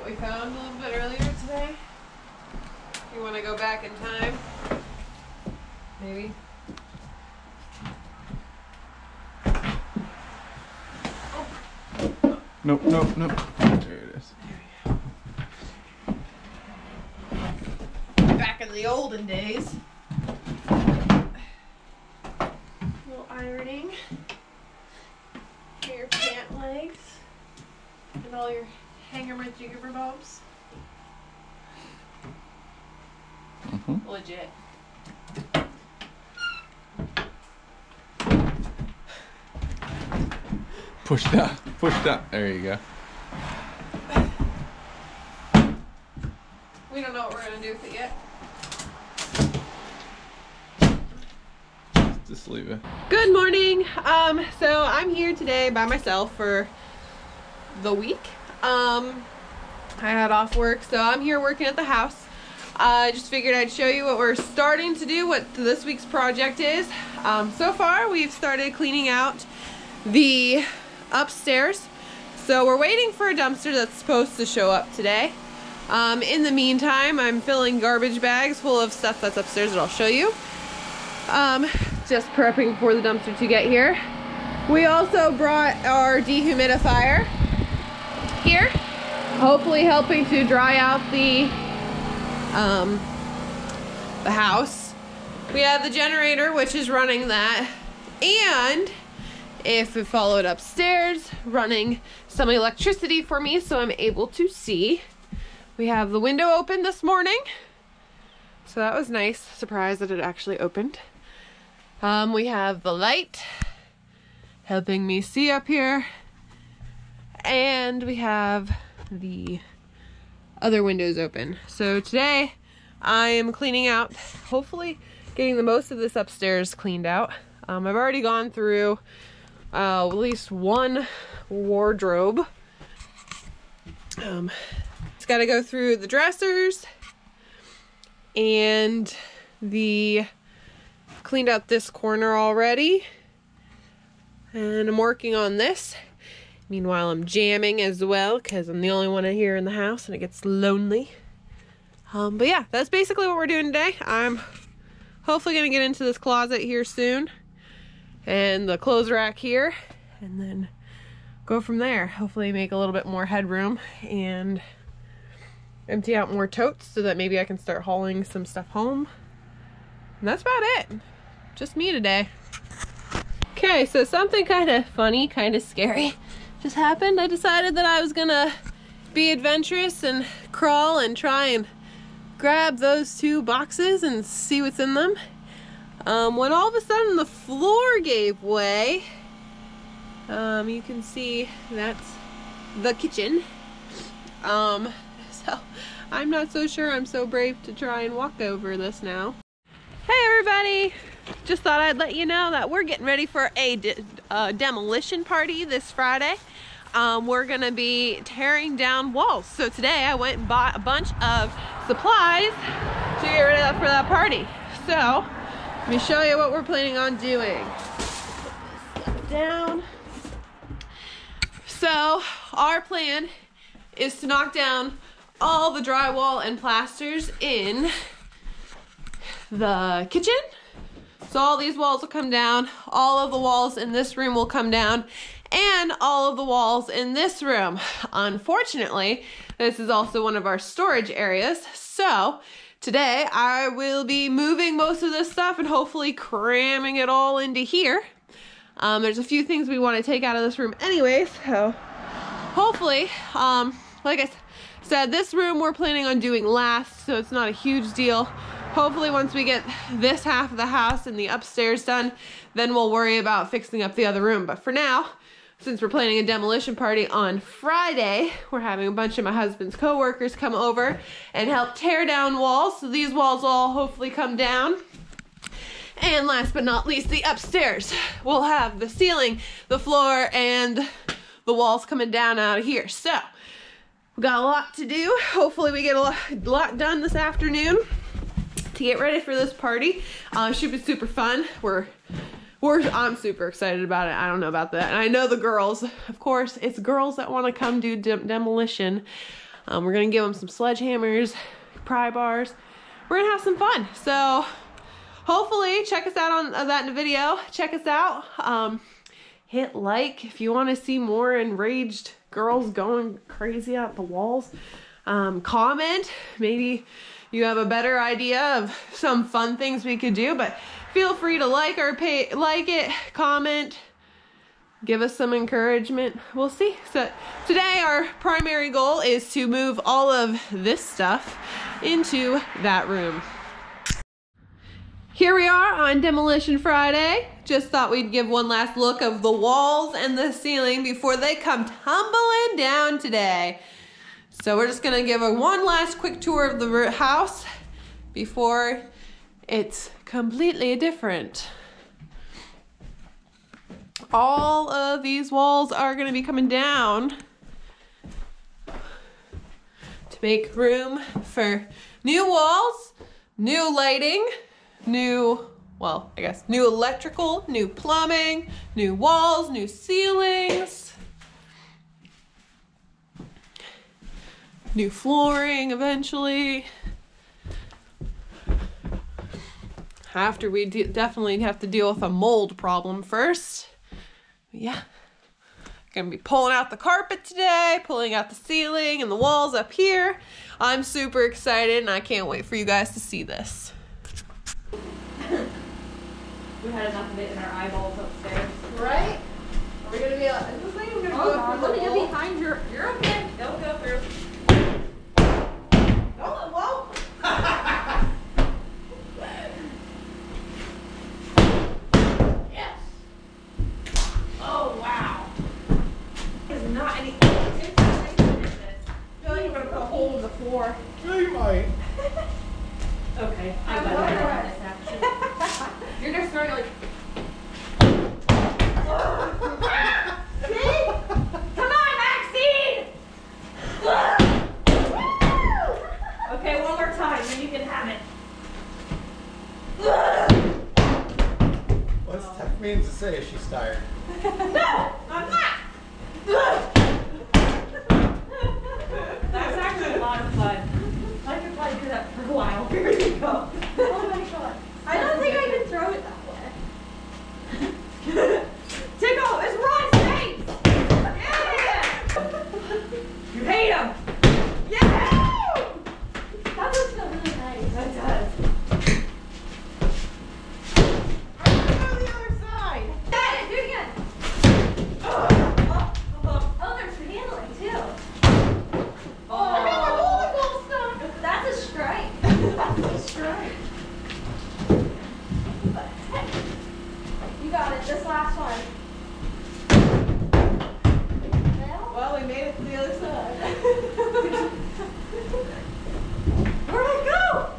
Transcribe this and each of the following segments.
what we found a little bit earlier today? You want to go back in time? Maybe? Nope, nope, nope. There it is. Back in the olden days. Little ironing. For your pant legs. And all your hanger-jigger bobs. Legit. Push that. Push that. There you go. We don't know what we're gonna do with it yet. Just leave it. Good morning. So I'm here today by myself for the week. I had off work, so I'm here working at the house. I just figured I'd show you what we're starting to do, what this week's project is. So far, we've started cleaning out the upstairs. So we're waiting for a dumpster that's supposed to show up today. In the meantime, I'm filling garbage bags full of stuff that's upstairs that I'll show you. Just prepping for the dumpster to get here. We also brought our dehumidifier here, hopefully helping to dry out the house. We have the generator, which is running that, and if we follow it upstairs, running some electricity for me so I'm able to see. We have the window open this morning, so that was nice. Surprised that it actually opened. We have the light helping me see up here, and we have the other windows open. So today I am cleaning out, hopefully getting the most of this upstairs cleaned out. I've already gone through at least one wardrobe. It's got to go through the dressers, and cleaned out this corner already, and I'm working on this. Meanwhile, I'm jamming as well because I'm the only one here in the house and it gets lonely. But yeah, that's basically what we're doing today. I'm hopefully going to get into this closet here soon and the clothes rack here, and then go from there. Hopefully make a little bit more headroom and empty out more totes so that maybe I can start hauling some stuff home. And that's about it. Just me today. Okay, so something kind of funny, kind of scary just happened. I decided that I was gonna be adventurous and crawl and try and grab those two boxes and see what's in them. When all of a sudden the floor gave way. You can see that's the kitchen. So I'm not so sure I'm so brave to try and walk over this now. Hey everybody! Just thought I'd let you know that we're getting ready for a demolition party this Friday. We're gonna be tearing down walls. So today I went and bought a bunch of supplies to get ready for that party. So let me show you what we're planning on doing. Put this stuff down. So our plan is to knock down all the drywall and plasters in the kitchen. So all these walls will come down, all of the walls in this room will come down, and all of the walls in this room. Unfortunately, this is also one of our storage areas, so today I will be moving most of this stuff and hopefully cramming it all into here. There's a few things we want to take out of this room anyway, so hopefully, like I said, this room we're planning on doing last, so it's not a huge deal. Hopefully once we get this half of the house and the upstairs done, then we'll worry about fixing up the other room. But for now, since we're planning a demolition party on Friday, we're having a bunch of my husband's co-workers come over and help tear down walls. So these walls will all hopefully come down. And last but not least, the upstairs. We'll have the ceiling, the floor, and the walls coming down out of here. So we've got a lot to do. Hopefully we get a lot done this afternoon to get ready for this party. Should be super fun. I'm super excited about it. I don't know about that. And I know the girls, of course, it's girls that want to come do demolition. We're gonna give them some sledgehammers, pry bars. We're gonna have some fun. So hopefully check us out on that in the video. Check us out. Hit like if you want to see more enraged girls going crazy at the walls. Comment. Maybe you have a better idea of some fun things we could do, but feel free to like it, comment, give us some encouragement. We'll see. So today our primary goal is to move all of this stuff into that room. Here we are on Demolition Friday. Just thought we'd give one last look of the walls and the ceiling before they come tumbling down today. So we're just gonna give one last quick tour of the house before it's completely different. All of these walls are gonna be coming down to make room for new walls, new lighting, new electrical, new plumbing, new walls, new ceilings, new flooring eventually. After we definitely have to deal with a mold problem first. Yeah. Gonna be pulling out the carpet today, pulling out the ceiling and the walls up here. I'm super excited and I can't wait for you guys to see this. We had enough of it in our eyeballs upstairs. Right? Are we gonna be like, is this lady gonna go through the Let me wall? get behind your, you're okay. Don't go through. Oh, well. Yes. Oh, wow. There's not any. I feel like we're gonna put a hole in the floor. Yeah, you might. Okay. I got it. This action. You're just starting like. See? Come on, Maxine! Okay, one more time, then you can have it. What's tough means to say is she's tired. No, I'm not. That's actually a lot of fun. I could probably do that for a while. Here you go. Oh my god. I don't think I can throw it that way. Tickle, it's Ron's face! Yeah! You hate him! Yeah! That looks so really nice. That does. I'm gonna go to the other side. Yeah, do it again. Oh, there's some handling too. I got my volleyball stuff. That's a strike. That's a strike. You got it. This last one. Well, we made it to the other side. Where'd I go?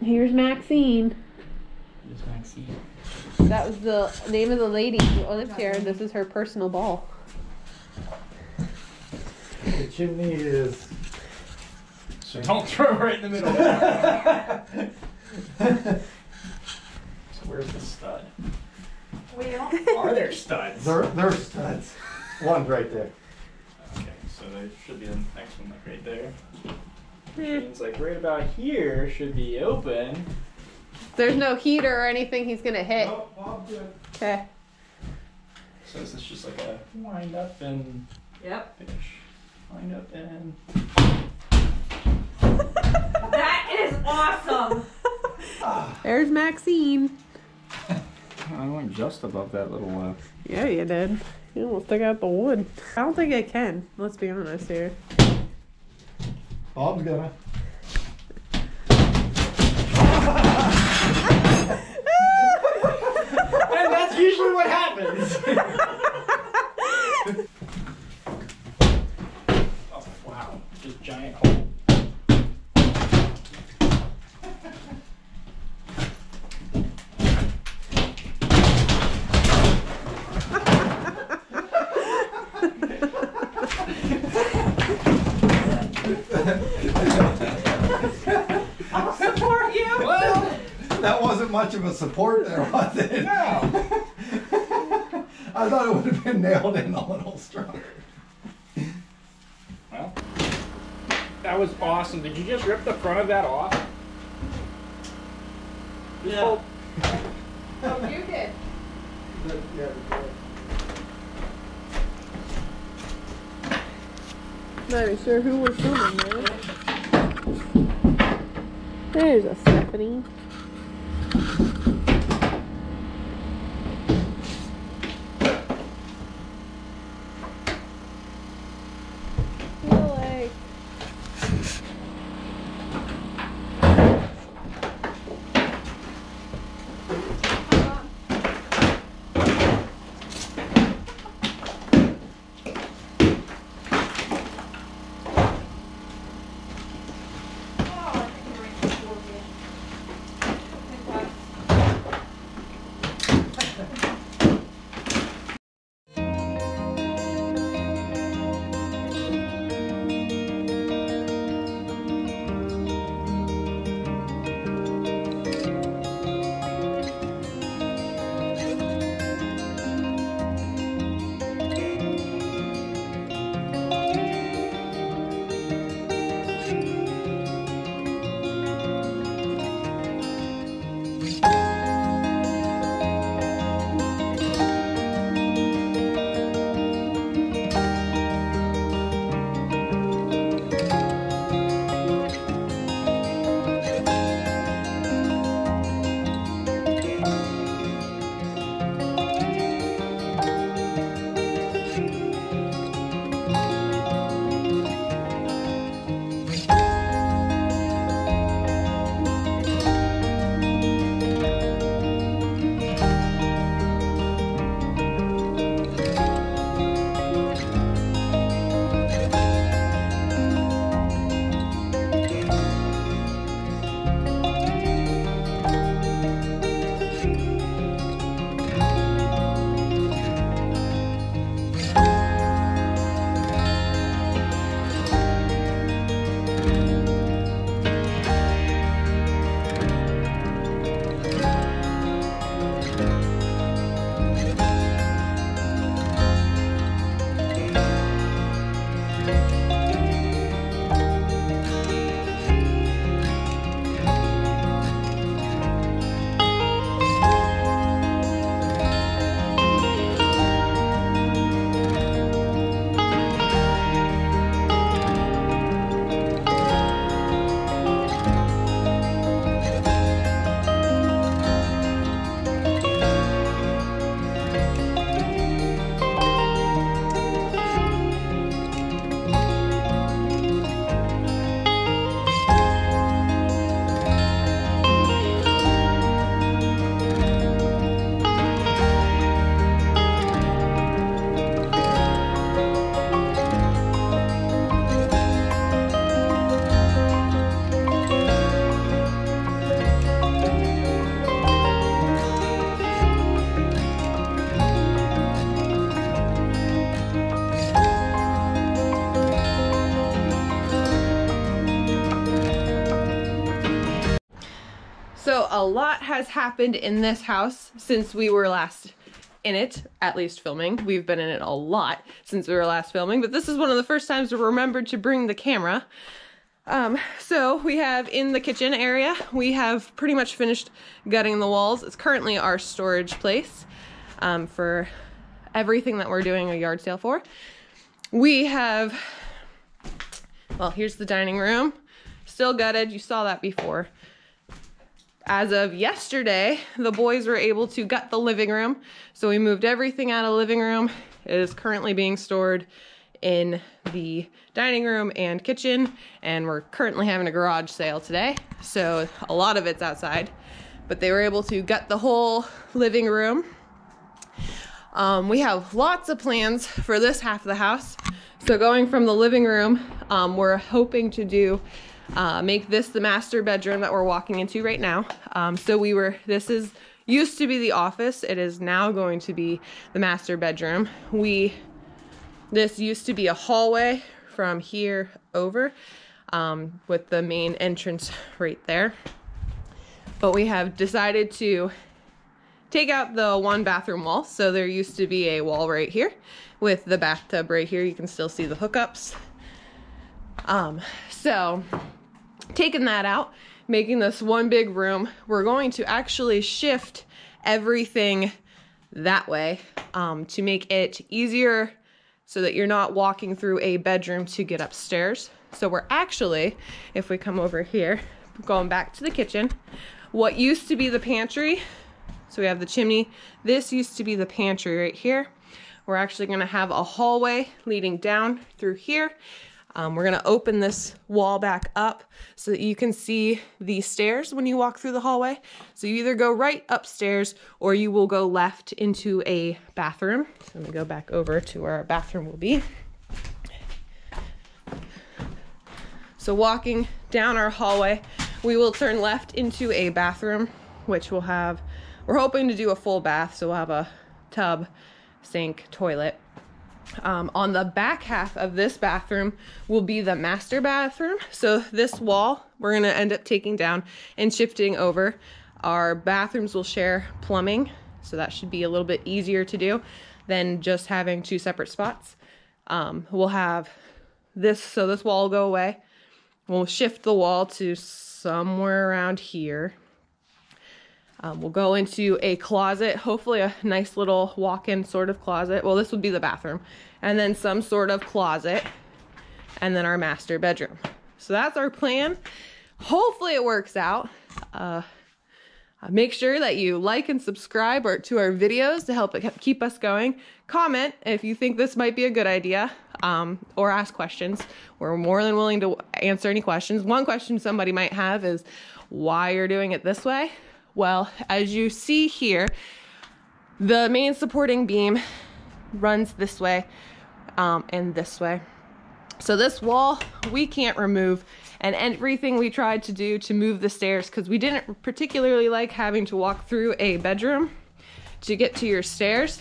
Here's Maxine. Here's Maxine. That was the name of the lady who lives here. This is her personal ball. The chimney is. So don't throw it right in the middle. So where's the stud? Are there studs? They're studs. One's right there. Okay, so there should be the next one like right there. Means like right about here should be open. There's no heater or anything he's gonna hit. Nope, Bob's good. Okay. So this is just like a wind up and Yep. finish. Wind up and. That is awesome. There's Maxine. I went just above that little. Yeah, you did. You almost took out the wood. I don't think I can. Let's be honest here. Bob's gonna. And that's usually what happens. Oh wow! Just giant hole. I'll support you. Well, That wasn't much of a support there, was it? no. I thought it would have been nailed in a little stronger. Well, that was awesome. Did you just rip the front of that off? Just hold- Oh, you did. Not even sure who was filming there. There's a Stephanie. Like. So a lot has happened in this house since we were last in it, at least filming. We've been in it a lot since we were last filming, but this is one of the first times we remembered to bring the camera. So we have in the kitchen area, we have pretty much finished gutting the walls. It's currently our storage place for everything that we're doing a yard sale for. We have, well, here's the dining room, still gutted. You saw that before. As of yesterday, the boys were able to gut the living room. So we moved everything out of the living room. It is currently being stored in the dining room and kitchen, and we're currently having a garage sale today, so a lot of it's outside, but they were able to gut the whole living room. We have lots of plans for this half of the house. So going from the living room, we're hoping to make this the master bedroom that we're walking into right now. This used to be the office. It is now going to be the master bedroom. This used to be a hallway from here over, with the main entrance right there. But we have decided to take out the one bathroom wall. So there used to be a wall right here with the bathtub right here. You can still see the hookups. So taking that out, making this one big room, we're going to actually shift everything that way to make it easier so that you're not walking through a bedroom to get upstairs. So we're actually, if we come over here, going back to the kitchen, what used to be the pantry, so we have the chimney, this used to be the pantry right here. We're actually gonna have a hallway leading down through here. We're gonna open this wall back up so that you can see the stairs when you walk through the hallway. So you either go right upstairs or you will go left into a bathroom. So I'm gonna go back over to where our bathroom will be. So walking down our hallway, we will turn left into a bathroom, which will have, we're hoping to do a full bath. So we'll have a tub, sink, toilet. On the back half of this bathroom will be the master bathroom. So this wall we're going to end up taking down and shifting over. Our bathrooms will share plumbing, so that should be a little bit easier to do than just having two separate spots. We'll have this, so this wall will go away. We'll shift the wall to somewhere around here. We'll go into a closet, hopefully a nice little walk-in sort of closet. Well, this would be the bathroom. And then some sort of closet. And then our master bedroom. So that's our plan. Hopefully it works out. Make sure that you like and subscribe to our videos to help keep us going. Comment if you think this might be a good idea, or ask questions. We're more than willing to answer any questions. One question somebody might have is why you're doing it this way. Well, as you see here, the main supporting beam runs this way and this way. So this wall we can't remove, and everything we tried to do to move the stairs, because we didn't particularly like having to walk through a bedroom to get to your stairs.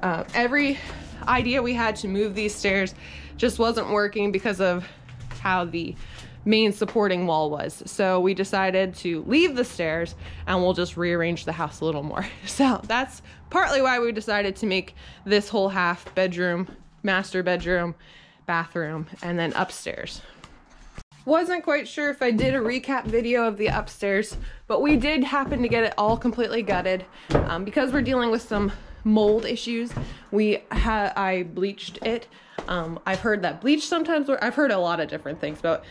Every idea we had to move these stairs just wasn't working because of how the main supporting wall was. So we decided to leave the stairs and we'll just rearrange the house a little more. So that's partly why we decided to make this whole half bedroom, master bedroom, bathroom, and then upstairs. Wasn't quite sure if I did a recap video of the upstairs, but we did happen to get it all completely gutted. Because we're dealing with some mold issues, I bleached it. I've heard that bleach sometimes, I've heard a lot of different things, but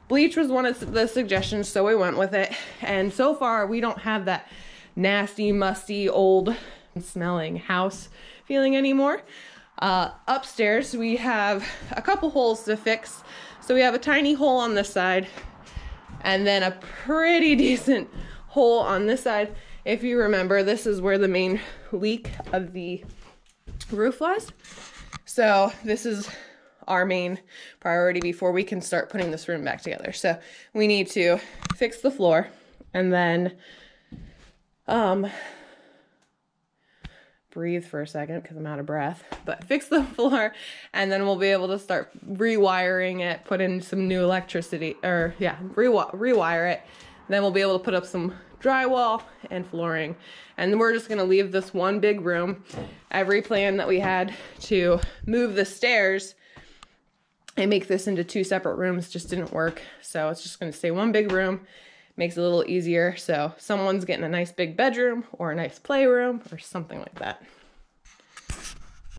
bleach was one of the suggestions, so we went with it. And so far, we don't have that nasty, musty, old smelling house feeling anymore. Upstairs, we have a couple holes to fix. So we have a tiny hole on this side, and then a pretty decent hole on this side. If you remember, this is where the main leak of the roof was. So this is our main priority before we can start putting this room back together. So we need to fix the floor, and then breathe for a second because I'm out of breath, but fix the floor, and then we'll be able to start rewiring it, put in some new electricity, or yeah, rewire it. Then we'll be able to put up some drywall and flooring, and we're just gonna leave this one big room. Every plan that we had to move the stairs I make this into 2 separate rooms, just didn't work. So it's just gonna stay one big room. Makes it a little easier. So someone's getting a nice big bedroom or a nice playroom or something like that.